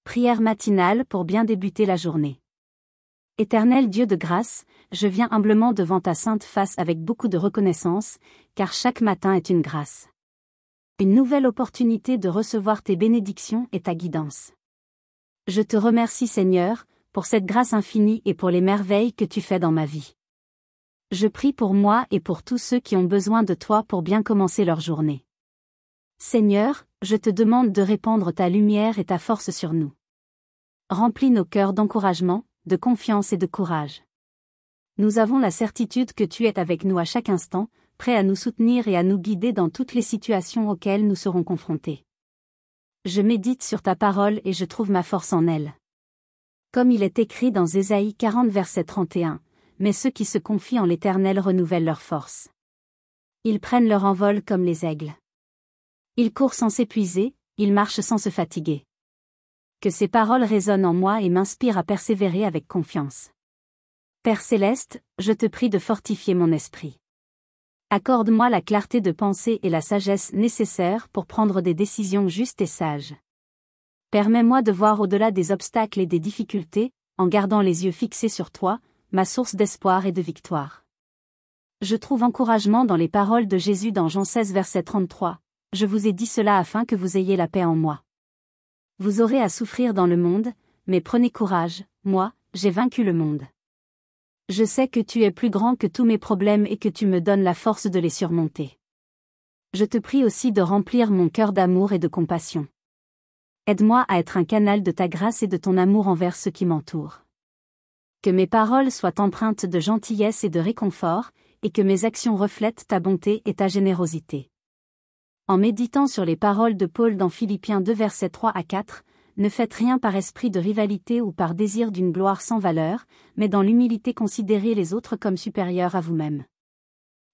Prière matinale pour bien débuter la journée. Éternel Dieu de grâce, je viens humblement devant ta sainte face avec beaucoup de reconnaissance, car chaque matin est une grâce. Une nouvelle opportunité de recevoir tes bénédictions et ta guidance. Je te remercie Seigneur, pour cette grâce infinie et pour les merveilles que tu fais dans ma vie. Je prie pour moi et pour tous ceux qui ont besoin de toi pour bien commencer leur journée. Seigneur, je te demande de répandre ta lumière et ta force sur nous. Remplis nos cœurs d'encouragement, de confiance et de courage. Nous avons la certitude que tu es avec nous à chaque instant, prêt à nous soutenir et à nous guider dans toutes les situations auxquelles nous serons confrontés. Je médite sur ta parole et je trouve ma force en elle. Comme il est écrit dans Ésaïe 40 verset 31, « Mais ceux qui se confient en l'Éternel renouvellent leur force. Ils prennent leur envol comme les aigles. Ils courent sans s'épuiser, ils marchent sans se fatiguer. » Que ces paroles résonnent en moi et m'inspirent à persévérer avec confiance. Père céleste, je te prie de fortifier mon esprit. Accorde-moi la clarté de pensée et la sagesse nécessaires pour prendre des décisions justes et sages. Permets-moi de voir au-delà des obstacles et des difficultés, en gardant les yeux fixés sur toi, ma source d'espoir et de victoire. Je trouve encouragement dans les paroles de Jésus dans Jean 16 verset 33. Je vous ai dit cela afin que vous ayez la paix en moi. Vous aurez à souffrir dans le monde, mais prenez courage, moi, j'ai vaincu le monde. Je sais que tu es plus grand que tous mes problèmes et que tu me donnes la force de les surmonter. Je te prie aussi de remplir mon cœur d'amour et de compassion. Aide-moi à être un canal de ta grâce et de ton amour envers ceux qui m'entourent. Que mes paroles soient empreintes de gentillesse et de réconfort, et que mes actions reflètent ta bonté et ta générosité. En méditant sur les paroles de Paul dans Philippiens 2 versets 3 à 4, ne faites rien par esprit de rivalité ou par désir d'une gloire sans valeur, mais dans l'humilité considérez les autres comme supérieurs à vous-même.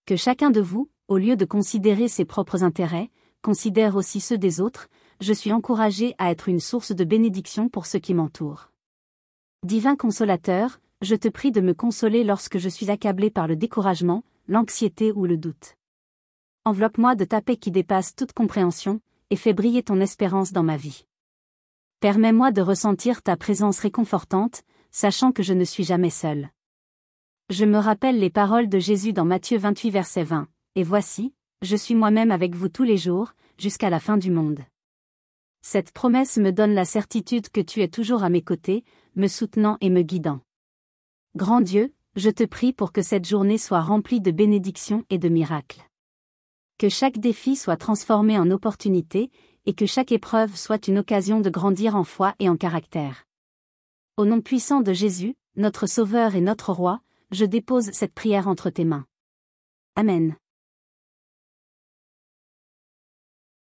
Que chacun de vous, au lieu de considérer ses propres intérêts, considère aussi ceux des autres. Je suis encouragé à être une source de bénédiction pour ceux qui m'entourent. Divin consolateur, je te prie de me consoler lorsque je suis accablé par le découragement, l'anxiété ou le doute. Enveloppe-moi de ta paix qui dépasse toute compréhension, et fais briller ton espérance dans ma vie. Permets-moi de ressentir ta présence réconfortante, sachant que je ne suis jamais seul. Je me rappelle les paroles de Jésus dans Matthieu 28 verset 20, « Et voici, je suis moi-même avec vous tous les jours, jusqu'à la fin du monde. » Cette promesse me donne la certitude que tu es toujours à mes côtés, me soutenant et me guidant. Grand Dieu, je te prie pour que cette journée soit remplie de bénédictions et de miracles. Que chaque défi soit transformé en opportunité, et que chaque épreuve soit une occasion de grandir en foi et en caractère. Au nom puissant de Jésus, notre Sauveur et notre Roi, je dépose cette prière entre tes mains. Amen.